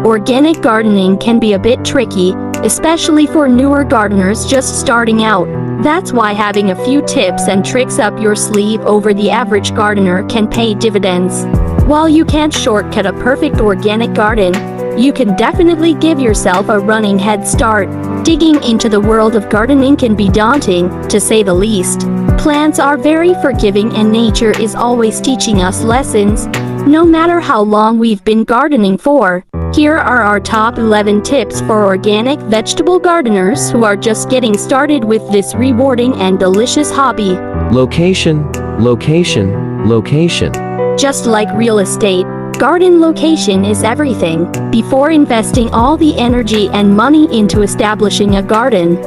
Organic gardening can be a bit tricky, especially for newer gardeners just starting out. That's why having a few tips and tricks up your sleeve over the average gardener can pay dividends. While you can't shortcut a perfect organic garden, you can definitely give yourself a running head start. Digging into the world of gardening can be daunting, to say the least. Plants are very forgiving and nature is always teaching us lessons, no matter how long we've been gardening for. Here are our top 11 tips for organic vegetable gardeners who are just getting started with this rewarding and delicious hobby. Location, location, location. Just like real estate, garden location is everything. Before investing all the energy and money into establishing a garden,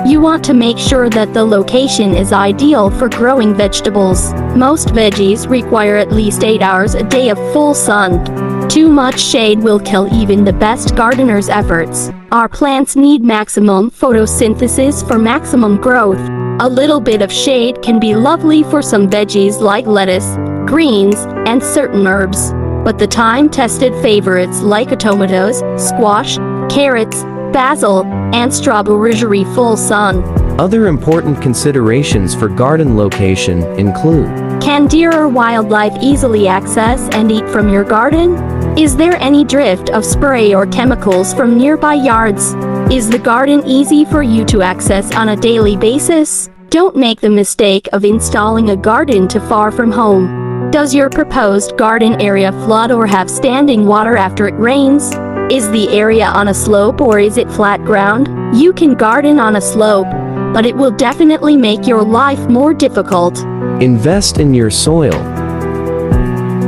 you want to make sure that the location is ideal for growing vegetables. Most veggies require at least 8 hours a day of full sun. Too much shade will kill even the best gardener's efforts. Our plants need maximum photosynthesis for maximum growth. A little bit of shade can be lovely for some veggies like lettuce, greens, and certain herbs. But the time-tested favorites like tomatoes, squash, carrots, basil, and strawberry full sun. Other important considerations for garden location include: can deer or wildlife easily access and eat from your garden? Is there any drift of spray or chemicals from nearby yards? Is the garden easy for you to access on a daily basis? Don't make the mistake of installing a garden too far from home. Does your proposed garden area flood or have standing water after it rains? Is the area on a slope or is it flat ground? You can garden on a slope, but it will definitely make your life more difficult. Invest in your soil.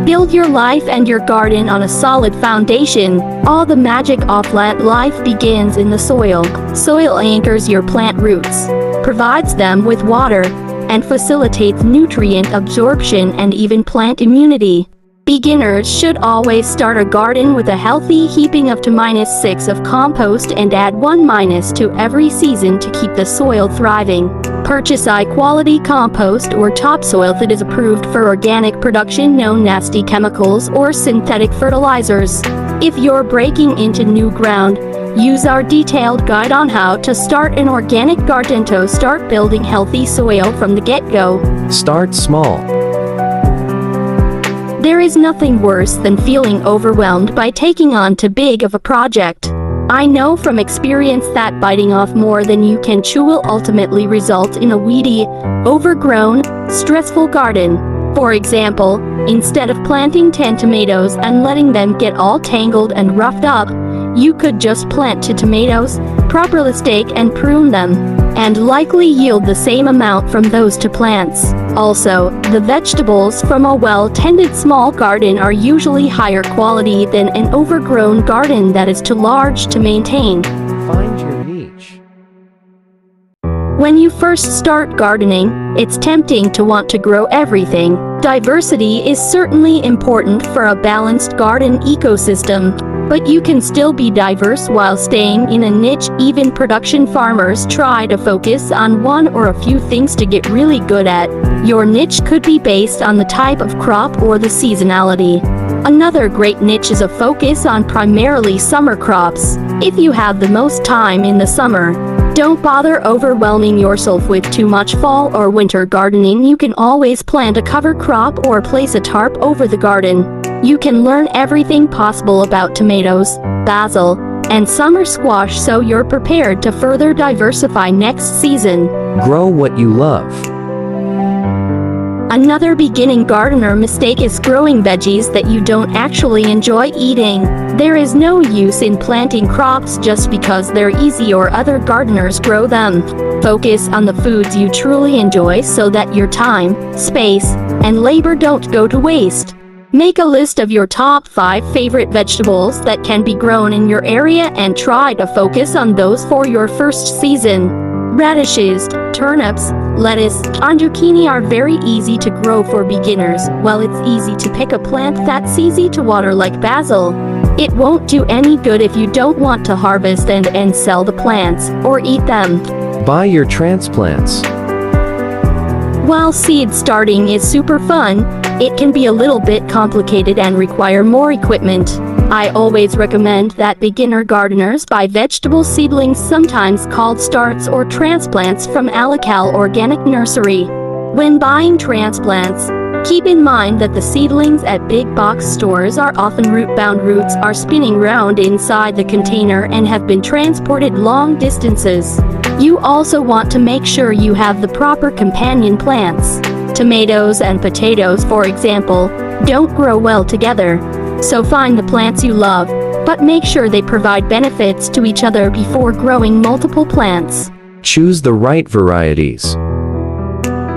Build your life and your garden on a solid foundation. All the magic of plant life begins in the soil. Soil anchors your plant roots, provides them with water, and facilitates nutrient absorption and even plant immunity. Beginners should always start a garden with a healthy heaping of 2-6 of compost and add 1- to every season to keep the soil thriving. Purchase high-quality compost or topsoil that is approved for organic production, no nasty chemicals or synthetic fertilizers. If you're breaking into new ground, use our detailed guide on how to start an organic garden to start building healthy soil from the get-go. Start small. There is nothing worse than feeling overwhelmed by taking on too big of a project. I know from experience that biting off more than you can chew will ultimately result in a weedy, overgrown, stressful garden. For example, instead of planting 10 tomatoes and letting them get all tangled and roughed up, you could just plant 2 tomatoes, properly stake and prune them, and likely yield the same amount from those 2 plants. Also, the vegetables from a well-tended small garden are usually higher quality than an overgrown garden that is too large to maintain. Find your niche. When you first start gardening, it's tempting to want to grow everything. Diversity is certainly important for a balanced garden ecosystem, but you can still be diverse while staying in a niche. Even production farmers try to focus on one or a few things to get really good at. Your niche could be based on the type of crop or the seasonality. Another great niche is a focus on primarily summer crops. If you have the most time in the summer, don't bother overwhelming yourself with too much fall or winter gardening. You can always plant a cover crop or place a tarp over the garden. You can learn everything possible about tomatoes, basil, and summer squash so you're prepared to further diversify next season. Grow what you love. Another beginning gardener mistake is growing veggies that you don't actually enjoy eating. There is no use in planting crops just because they're easy or other gardeners grow them. Focus on the foods you truly enjoy so that your time, space, and labor don't go to waste. Make a list of your top 5 favorite vegetables that can be grown in your area and try to focus on those for your first season. Radishes, turnips, lettuce, and zucchini are very easy to grow for beginners, while it's easy to pick a plant that's easy to water like basil. It won't do any good if you don't want to harvest and sell the plants, or eat them. Buy your transplants. While seed starting is super fun, It can be a little bit complicated and require more equipment. I always recommend that beginner gardeners buy vegetable seedlings, sometimes called starts or transplants, from Alical Organic Nursery. When buying transplants, keep in mind that the seedlings at big box stores are often root-bound. Roots are spinning round inside the container and have been transported long distances. You also want to make sure you have the proper companion plants. Tomatoes and potatoes, for example, don't grow well together. So find the plants you love, but make sure they provide benefits to each other before growing multiple plants. Choose the right varieties.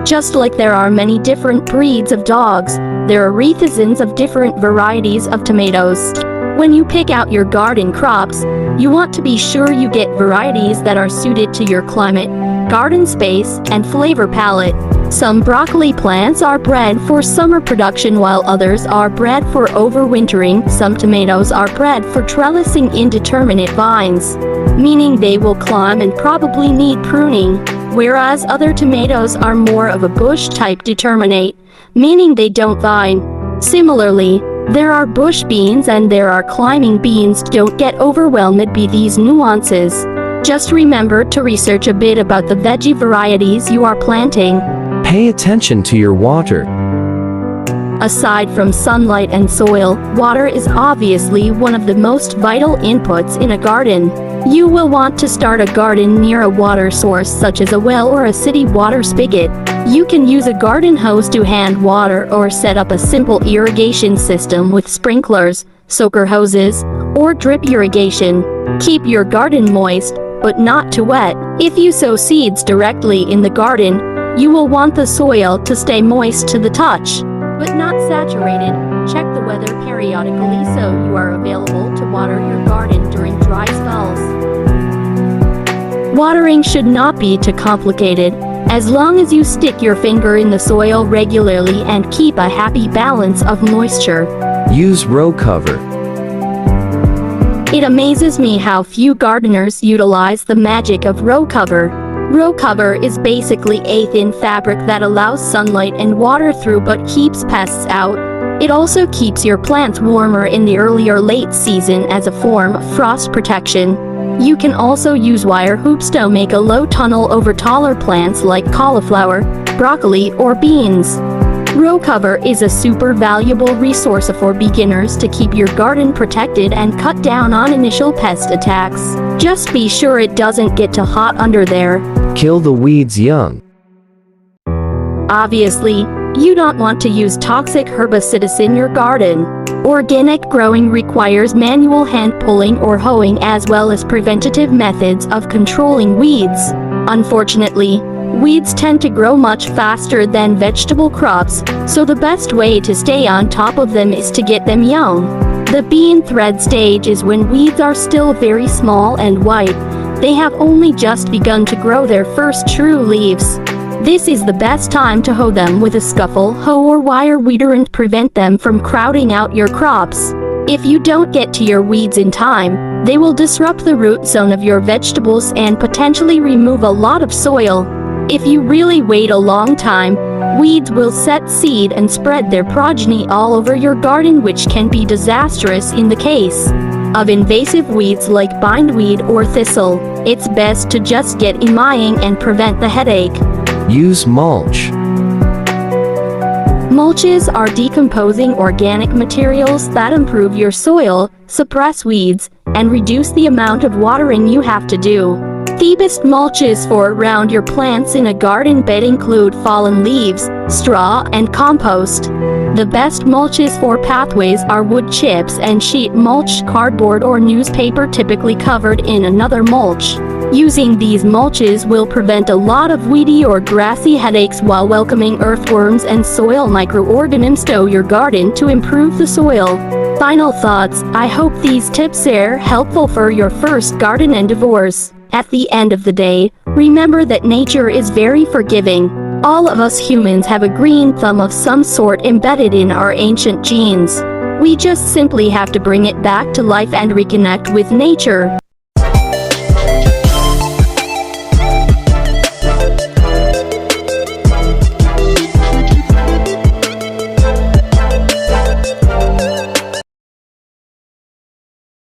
Just like there are many different breeds of dogs, there are thousands of different varieties of tomatoes. When you pick out your garden crops, you want to be sure you get varieties that are suited to your climate, garden space, and flavor palette. Some broccoli plants are bred for summer production while others are bred for overwintering. Some tomatoes are bred for trellising indeterminate vines, meaning they will climb and probably need pruning, whereas other tomatoes are more of a bush type determinate, meaning they don't vine. Similarly, there are bush beans and there are climbing beans. Don't get overwhelmed by these nuances. Just remember to research a bit about the veggie varieties you are planting. Pay attention to your water. Aside from sunlight and soil, water is obviously one of the most vital inputs in a garden. You will want to start a garden near a water source such as a well or a city water spigot. You can use a garden hose to hand water or set up a simple irrigation system with sprinklers, soaker hoses, or drip irrigation. Keep your garden moist, but not too wet. If you sow seeds directly in the garden, you will want the soil to stay moist to the touch, but not saturated. Check the weather periodically so you are available to water your garden during dry spells. Watering should not be too complicated, as long as you stick your finger in the soil regularly and keep a happy balance of moisture. Use row cover. It amazes me how few gardeners utilize the magic of row cover. Row cover is basically a thin fabric that allows sunlight and water through but keeps pests out. It also keeps your plants warmer in the early or late season as a form of frost protection. You can also use wire hoops to make a low tunnel over taller plants like cauliflower, broccoli, or beans. Row cover is a super valuable resource for beginners to keep your garden protected and cut down on initial pest attacks. Just be sure it doesn't get too hot under there. Kill the weeds young. Obviously, you don't want to use toxic herbicides in your garden. Organic growing requires manual hand pulling or hoeing as well as preventative methods of controlling weeds. Unfortunately, weeds tend to grow much faster than vegetable crops, so the best way to stay on top of them is to get them young. The bean thread stage is when weeds are still very small and white. They have only just begun to grow their first true leaves. This is the best time to hoe them with a scuffle hoe or wire weeder and prevent them from crowding out your crops. If you don't get to your weeds in time, they will disrupt the root zone of your vegetables and potentially remove a lot of soil. If you really wait a long time, weeds will set seed and spread their progeny all over your garden, which can be disastrous in the case of invasive weeds like bindweed or thistle. It's best to just get emying and prevent the headache. Use mulch. Mulches are decomposing organic materials that improve your soil, suppress weeds, and reduce the amount of watering you have to do. The best mulches for around your plants in a garden bed include fallen leaves, straw, and compost. The best mulches for pathways are wood chips and sheet mulch, cardboard or newspaper typically covered in another mulch. Using these mulches will prevent a lot of weedy or grassy headaches while welcoming earthworms and soil microorganisms to your garden to improve the soil. Final thoughts: I hope these tips are helpful for your first garden endeavors. At the end of the day, remember that nature is very forgiving. All of us humans have a green thumb of some sort embedded in our ancient genes. We just simply have to bring it back to life and reconnect with nature.